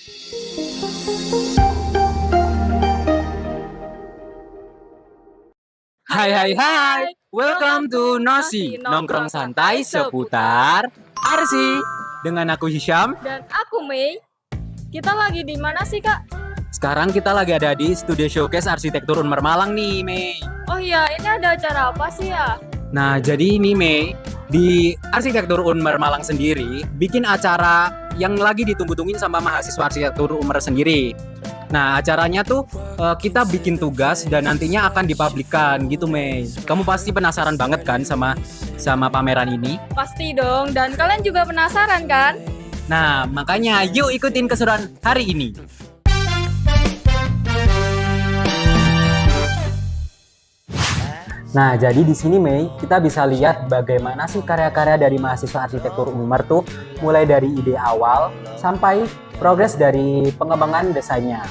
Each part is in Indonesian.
Hai hai hai, welcome to Nosi, nongkrong santai seputar Arsi. Dengan aku Hisham. Dan aku Mei. Kita lagi di mana sih, Kak? Sekarang kita lagi ada di Studio Showcase Arsitektur Unmer Malang nih, Mei. Oh iya, ini ada acara apa sih ya? Nah, jadi ini Mei, di Arsitektur Unmer Malang sendiri bikin acara yang lagi ditunggu-tungguin sama mahasiswa Arsitektur Unmer sendiri. Nah, acaranya tuh kita bikin tugas dan nantinya akan dipublikkan gitu, Mei. Kamu pasti penasaran banget kan sama pameran ini? Pasti dong, dan kalian juga penasaran kan? Nah, makanya yuk ikutin keseruan hari ini. Nah, jadi di sini Mei, kita bisa lihat bagaimana sih karya-karya dari mahasiswa arsitektur Unmer tuh mulai dari ide awal sampai progres dari pengembangan desainnya.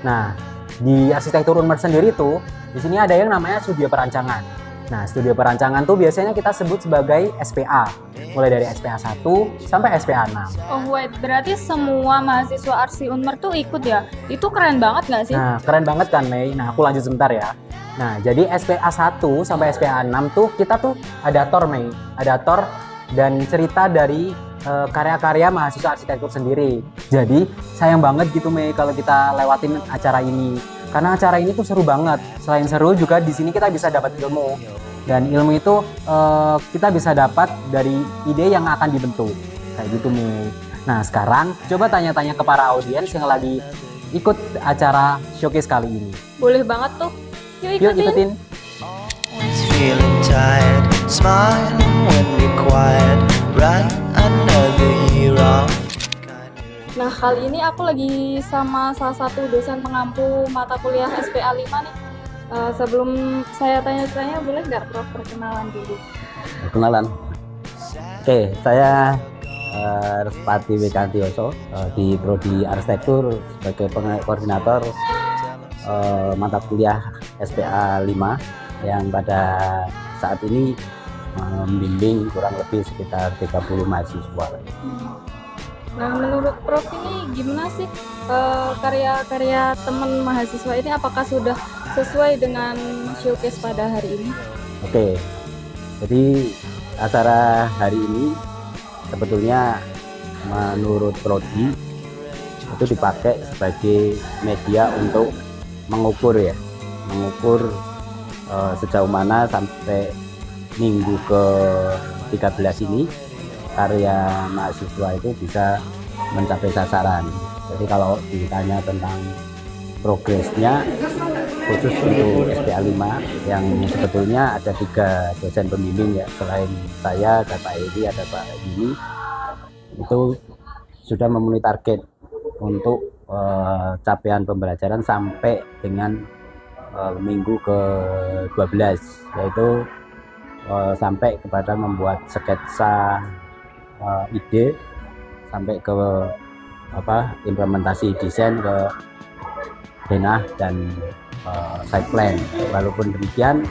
Nah, di arsitektur Unmer sendiri tuh, di sini ada yang namanya studio perancangan. Nah, studio perancangan tuh biasanya kita sebut sebagai SPA, mulai dari SPA 1 sampai SPA 6. Oh wait, berarti semua mahasiswa Arsi Unmer tuh ikut ya? Itu keren banget nggak sih? Nah, keren banget kan Mei? Nah, aku lanjut sebentar ya. Nah, jadi SPA 1 sampai SPA 6 tuh kita tuh ada tor Mei, ada tor dan cerita dari karya-karya mahasiswa arsitektur sendiri. Jadi sayang banget gitu Mei kalau kita lewatin acara ini, karena acara ini tuh seru banget. Selain seru juga di sini kita bisa dapat ilmu, dan ilmu itu kita bisa dapat dari ide yang akan dibentuk kayak gitu Mei. Nah, sekarang coba tanya-tanya ke para audiens yang lagi ikut acara showcase kali ini. Boleh banget tuh. Yuk ikutin. Feeling tired, smiling when we're quiet, right under the year of. Nah, kali ini aku lagi sama salah satu dosen pengampu mata kuliah SPA 5 nih. Sebelum saya tanya-tanya, boleh nggak Prof perkenalan dulu? Perkenalan. Oke, saya Respati Wekantioso di Prodi Arsitektur sebagai koordinator mata kuliah SPA 5 yang pada saat ini membimbing kurang lebih sekitar 30 mahasiswa. Nah, menurut Prof ini gimana sih karya-karya teman mahasiswa ini, apakah sudah sesuai dengan showcase pada hari ini? Oke, jadi acara hari ini sebetulnya menurut Prodi itu dipakai sebagai media untuk mengukur sejauh mana sampai minggu ke-13 ini karya mahasiswa itu bisa mencapai sasaran. Jadi kalau ditanya tentang progresnya khusus untuk SPA 5 yang sebetulnya ada 3 dosen pembimbing ya, selain saya ada Pak Edi, ada Pak Yuni, itu sudah memenuhi target untuk capaian pembelajaran sampai dengan minggu ke-12, yaitu sampai kepada membuat sketsa ide sampai ke implementasi desain ke denah dan site plan. Walaupun demikian,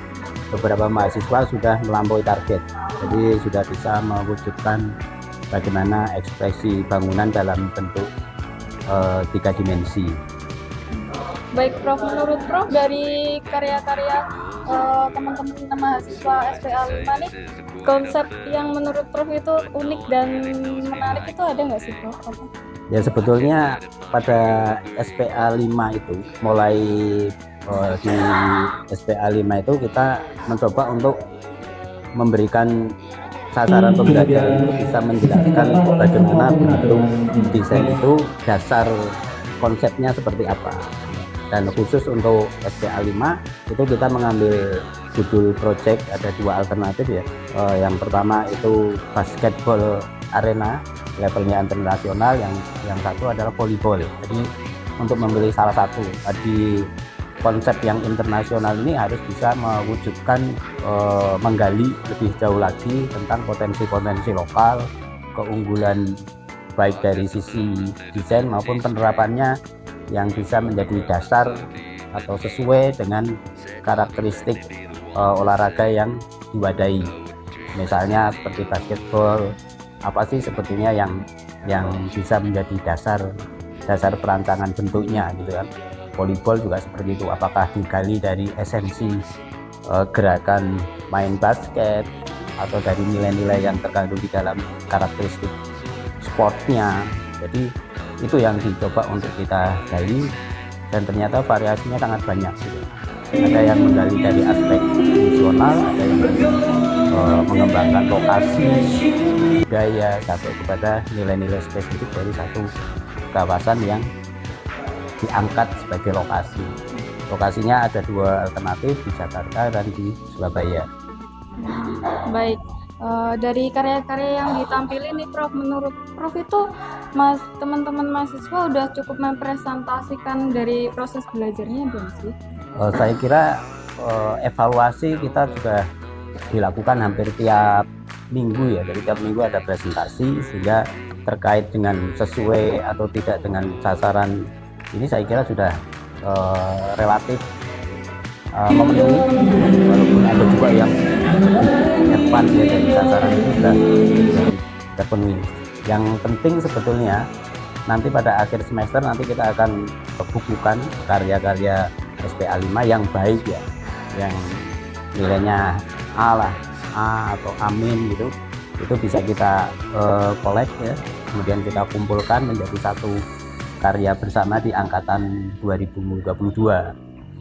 beberapa mahasiswa sudah melampaui target, jadi sudah bisa mewujudkan bagaimana ekspresi bangunan dalam bentuk 3 dimensi. Baik Prof, menurut Prof dari karya-karya teman-teman mahasiswa SPA 5 nih, konsep yang menurut Prof itu unik dan menarik itu ada nggak sih Prof? Ya, sebetulnya pada SPA 5 itu mulai di SPA 5 itu kita mencoba untuk memberikan sasaran pembelajaran itu bisa menjelaskan bagaimana bentuk desain itu, dasar konsepnya seperti apa. Dan khusus untuk SPA 5 itu kita mengambil judul project, ada 2 alternatif ya. Yang pertama itu basketball arena levelnya internasional, yang satu adalah volleyball. Jadi untuk memilih salah satu, di konsep yang internasional ini harus bisa mewujudkan menggali lebih jauh lagi tentang potensi-potensi lokal, keunggulan baik dari sisi desain maupun penerapannya yang bisa menjadi dasar atau sesuai dengan karakteristik olahraga yang diwadahi. Misalnya seperti basketball, apa sih sebetulnya yang bisa menjadi dasar dasar perancangan bentuknya gitu kan. Volleyball juga seperti itu, apakah digali dari esensi gerakan main basket atau dari nilai-nilai yang terkandung di dalam karakteristik sportnya. Jadi itu yang dicoba untuk kita gali, dan ternyata variasinya sangat banyak gitu. Ada yang menggali dari aspek fungsional, ada yang mengembangkan lokasi, budaya, sampai kepada nilai-nilai spesifik dari satu kawasan yang diangkat sebagai lokasi. Lokasinya ada 2 alternatif, di Jakarta dan di Surabaya. Baik, dari karya-karya yang ditampilin nih Prof, menurut Prof itu teman-teman mahasiswa udah cukup mempresentasikan dari proses belajarnya belum sih? Saya kira evaluasi kita juga dilakukan hampir tiap minggu ya, jadi tiap minggu ada presentasi, sehingga terkait dengan sesuai atau tidak dengan sasaran ini saya kira sudah relatif memenuhi, walaupun ada juga yang advance ya dari sasaran itu sudah terpenuhi. Yang penting sebetulnya nanti pada akhir semester nanti kita akan bukukan karya-karya SPA 5 yang baik ya, yang nilainya A lah, A atau Amin gitu, itu bisa kita collect ya, kemudian kita kumpulkan menjadi satu karya bersama di angkatan 2022,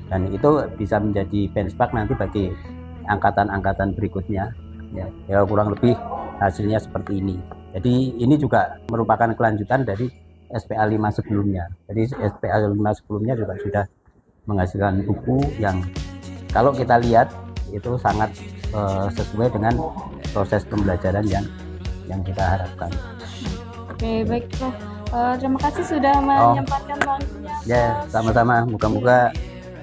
dan itu bisa menjadi benchmark nanti bagi angkatan-angkatan berikutnya ya, kurang lebih hasilnya seperti ini. Jadi ini juga merupakan kelanjutan dari SPA 5 sebelumnya. Jadi SPA 5 sebelumnya juga sudah menghasilkan buku yang kalau kita lihat itu sangat sesuai dengan proses pembelajaran yang kita harapkan. Oke, baik Prof. Terima kasih sudah menyempatkan waktunya. Ya, sama-sama. Moga-moga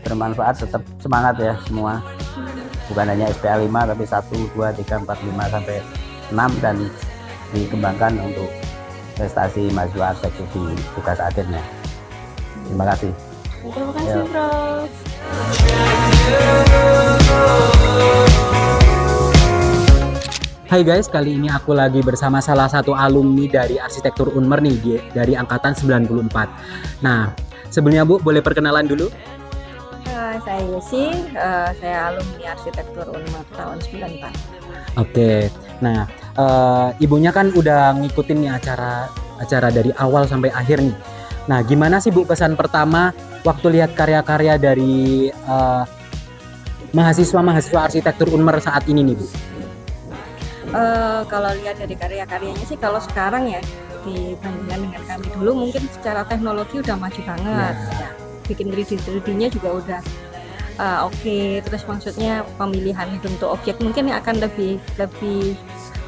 bermanfaat. Tetap semangat ya semua. Bukan hanya SPA 5 tapi 1, 2, 3, 4, 5 sampai 6, dan dikembangkan untuk prestasi mahasiswa arsitektur di tugas akhirnya. Terima kasih. Terima kasih Prof. Hai guys, kali ini aku lagi bersama salah satu alumni dari Arsitektur Unmer nih, dari angkatan 94. Nah, sebelumnya Bu, boleh perkenalan dulu? Saya Yesi, saya alumni Arsitektur Unmer tahun 94. Oke, nah ibunya kan udah ngikutin nih acara dari awal sampai akhir nih. Nah, gimana sih Bu kesan pertama waktu lihat karya-karya dari mahasiswa arsitektur Unmer saat ini nih Bu? Kalau lihat dari karya-karyanya sih, kalau sekarang ya dibandingkan dengan kami dulu mungkin secara teknologi udah maju banget. Ya, bikin 3D-nya juga udah oke. Terus maksudnya pemilihan bentuk objek mungkin akan lebih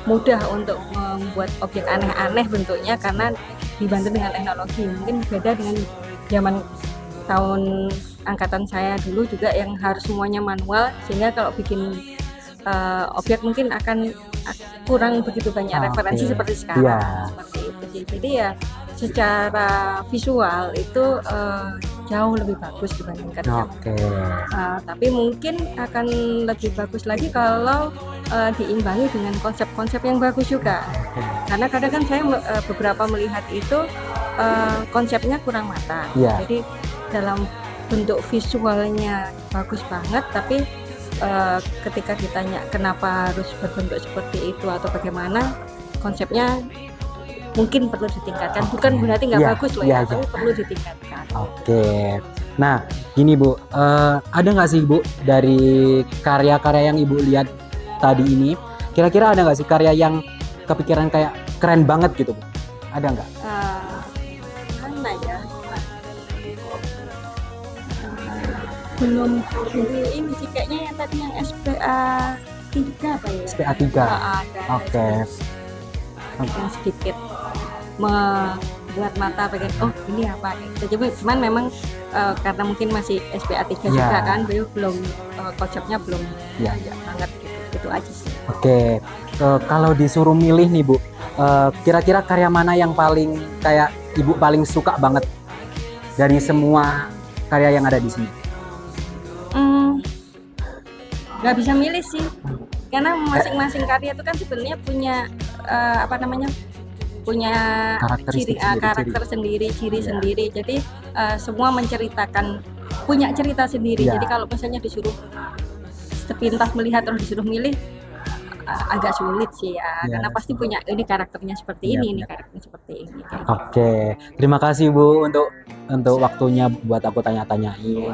mudah untuk membuat objek aneh-aneh bentuknya karena dibantu dengan teknologi. Mungkin beda dengan zaman tahun angkatan saya dulu juga yang harus semuanya manual, sehingga kalau bikin objek mungkin akan kurang begitu banyak referensi seperti sekarang. Seperti itu sih. Jadi ya secara visual itu jauh lebih bagus dibandingkan tapi mungkin akan lebih bagus lagi kalau diimbangi dengan konsep-konsep yang bagus juga. Karena kadang kan saya beberapa melihat itu konsepnya kurang matang. Jadi dalam bentuk visualnya bagus banget, tapi ketika ditanya kenapa harus berbentuk seperti itu atau bagaimana, konsepnya mungkin perlu ditingkatkan. Bukan berarti nggak bagus loh ya, tapi perlu ditingkatkan. Oke. Nah, gini Bu, ada nggak sih Bu dari karya-karya yang Ibu lihat tadi ini, kira-kira ada nggak sih karya yang kepikiran kayak keren banget gitu Bu? Ada nggak? Mana ya? Belum ini sih, kayaknya yang tadi yang SPA 3 apa ya? SPA 3. Oke. Yang sedikit membuat mata pengen ini apa gitu. Cuman memang karena mungkin masih SPA 3 juga kan, belum konsepnya belum banget gitu aja sih. Oke. Kalau disuruh milih nih Bu, kira-kira karya mana yang paling kayak Ibu paling suka banget dari semua karya yang ada di sini? Nggak bisa milih sih, karena masing-masing karya itu kan sebenarnya punya punya Karakteristik karakter sendiri, ciri sendiri. Jadi semua menceritakan, punya cerita sendiri. Iya. Jadi kalau misalnya disuruh sepintas melihat terus disuruh milih, agak sulit sih ya, Iya. karena pasti punya ini karakternya seperti Iya, ini benar. karakternya seperti ini. Oke, terima kasih Bu untuk waktunya buat aku tanya-tanyain.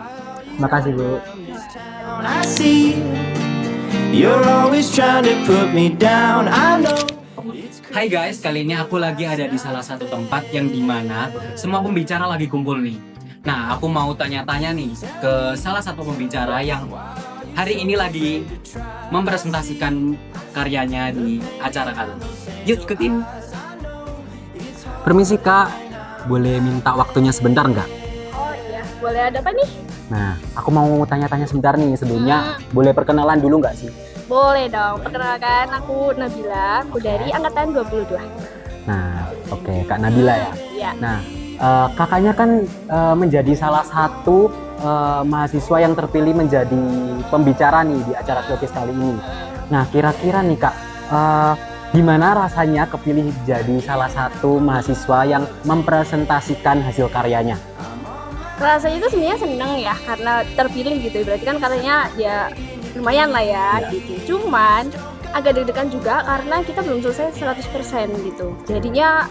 Terima kasih Bu. I see you're always trying to put me down. I know. Hai guys, kali ini aku lagi ada di salah satu tempat yang dimana semua pembicara lagi kumpul nih. Nah, aku mau tanya-tanya nih ke salah satu pembicara yang hari ini lagi mempresentasikan karyanya di acara kali ini. Yuk ikutin. Permisi Kak, boleh minta waktunya sebentar nggak? Oh iya, boleh ada apa nih? Nah, aku mau tanya-tanya sebentar nih. Sebelumnya boleh perkenalan dulu nggak sih? Boleh dong, perkenalkan aku Nabila, aku dari angkatan 22. Nah, oke, Kak Nabila ya. Iya. Nah, kakaknya kan menjadi salah satu mahasiswa yang terpilih menjadi pembicara nih di acara showcase kali ini. Nah, kira-kira nih Kak, gimana rasanya kepilih jadi salah satu mahasiswa yang mempresentasikan hasil karyanya? Rasanya itu sebenarnya seneng ya, karena terpilih gitu. Berarti kan katanya ya lumayan lah ya, gitu. Cuman agak deg-degan juga karena kita belum selesai 100% gitu. Jadinya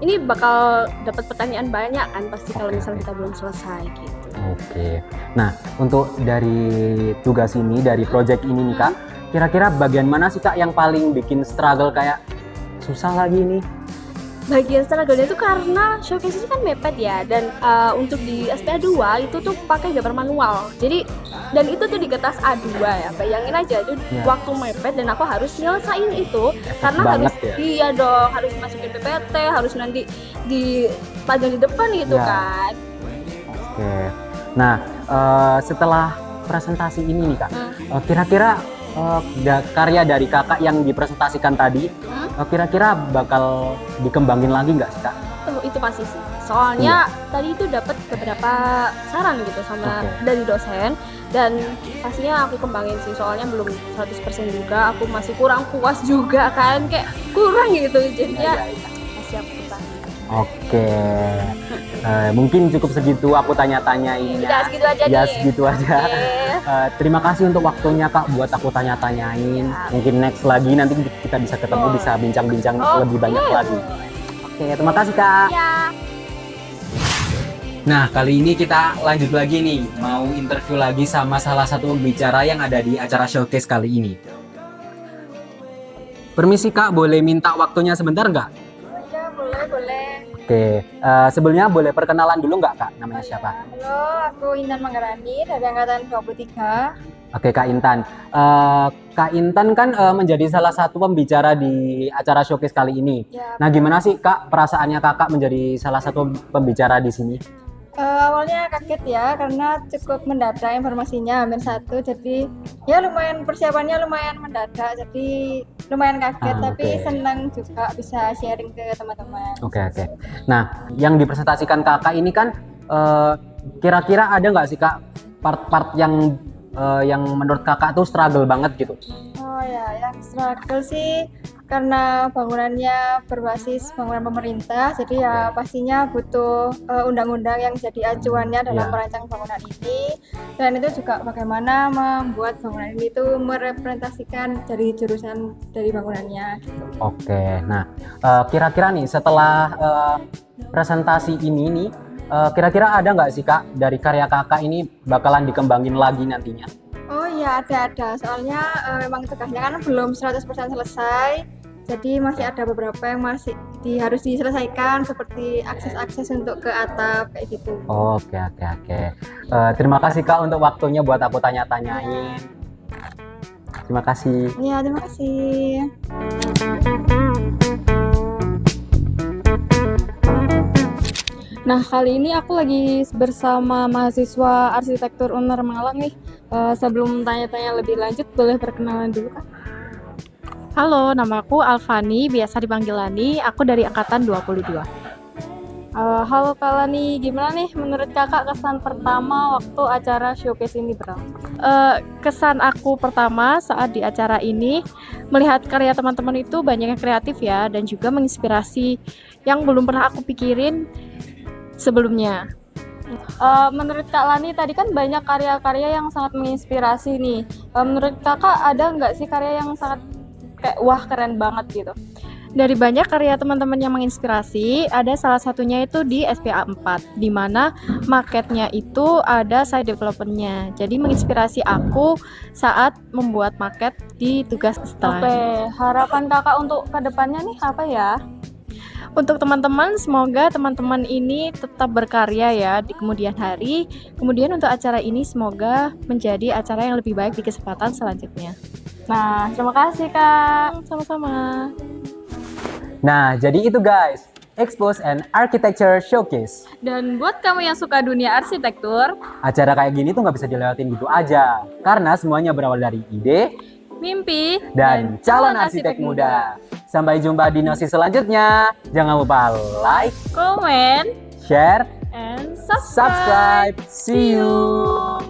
ini bakal dapat pertanyaan banyak kan pasti kalau misalnya kita belum selesai gitu. Oke. Nah, untuk dari tugas ini, dari project ini nih Kak, kira-kira bagian mana sih Kak yang paling bikin struggle kayak susah lagi nih? Bagian struggle-nya itu karena showcase ini kan mepet ya, dan untuk di SPA 2 itu tuh pakai gambar manual. Jadi dan itu tuh di kertas A2 ya. Bayangin aja itu waktu mepet dan aku harus nyelesain itu karena harus ya? iya dong, harus masukin PPT, harus nanti dipajang di depan gitu kan. Oke. Nah, setelah presentasi ini nih Kak, kira-kira karya dari kakak yang dipresentasikan tadi, kira-kira bakal dikembangin lagi nggak sih Kak? Itu pasti sih. Soalnya tadi itu dapat beberapa saran gitu sama dari dosen, dan pastinya aku kembangin sih. Soalnya belum 100% juga, aku masih kurang puas juga kan, kayak kurang gitu. Jadinya masih aku kembangin. Oke. Mungkin cukup segitu aku tanya-tanyain Ya segitu aja ya nih. segitu aja. Terima kasih untuk waktunya Kak buat aku tanya-tanyain. Mungkin next lagi nanti kita bisa ketemu, bisa bincang-bincang lebih banyak lagi. Oke, terima kasih Kak. Ya. Nah, kali ini kita lanjut lagi nih, mau interview lagi sama salah satu pembicara yang ada di acara showcase kali ini. Permisi Kak, boleh minta waktunya sebentar nggak? Ya, boleh. Oke, sebelumnya boleh perkenalan dulu nggak Kak? Namanya siapa? Halo, aku Intan Manggarani dari angkatan 23. Oke Kak Intan, Kak Intan kan menjadi salah satu pembicara di acara showcase kali ini. Ya. Nah, gimana sih Kak perasaannya Kakak menjadi salah satu pembicara di sini? Awalnya kaget ya, karena cukup mendadak informasinya hampir satu, jadi ya lumayan persiapannya lumayan mendadak, jadi lumayan kaget, tapi senang juga bisa sharing ke teman-teman. Oke. Nah, yang dipresentasikan Kakak ini kan kira-kira ada nggak sih Kak part-part yang menurut Kakak tuh struggle banget gitu? Oh ya, yang struggle sih karena bangunannya berbasis bangunan pemerintah, jadi ya pastinya butuh undang-undang yang jadi acuannya dalam merancang bangunan ini, dan itu juga bagaimana membuat bangunan ini itu merepresentasikan dari jurusan dari bangunannya gitu. Oke, nah kira-kira nih setelah presentasi ini nih, kira-kira ada nggak sih Kak dari karya Kakak ini bakalan dikembangin lagi nantinya? Oh iya, ada. Soalnya memang tugasnya kan belum 100% selesai. Jadi masih ada beberapa yang masih harus diselesaikan, seperti akses-akses untuk ke atap kayak gitu. Oke. Terima kasih Kak untuk waktunya buat aku tanya-tanyain. Terima kasih. Ya, terima kasih. Nah, kali ini aku lagi bersama mahasiswa arsitektur UNER Malang nih. Sebelum tanya-tanya lebih lanjut, boleh perkenalan dulu Kak? Halo, namaku Alfani, biasa dipanggil Lani. Aku dari angkatan 22. Halo Kak Lani, gimana nih menurut kakak kesan pertama waktu acara showcase ini berlangsung? Kesan aku pertama saat di acara ini melihat karya teman-teman itu banyak yang kreatif ya, dan juga menginspirasi yang belum pernah aku pikirin sebelumnya. Menurut Kak Lani tadi kan banyak karya-karya yang sangat menginspirasi nih. Menurut kakak ada nggak sih karya yang sangat kayak wah keren banget gitu? Dari banyak karya teman-teman yang menginspirasi, ada salah satunya itu di SPA 4, di mana marketnya itu ada side development-nya. Jadi menginspirasi aku saat membuat market di tugas Oke, setelah. harapan kakak untuk kedepannya nih apa ya? Untuk teman-teman, semoga teman-teman ini tetap berkarya ya di kemudian hari. Kemudian untuk acara ini semoga menjadi acara yang lebih baik di kesempatan selanjutnya. Nah, terima kasih Kak. Sama-sama. Nah, jadi itu guys, Expose and Architecture Showcase. Dan buat kamu yang suka dunia arsitektur, Acara kayak gini tuh nggak bisa dilewatin gitu aja, karena semuanya berawal dari ide mimpi, dan calon arsitek muda. Sampai jumpa di nosi selanjutnya. Jangan lupa like, komen, share, and subscribe. See you.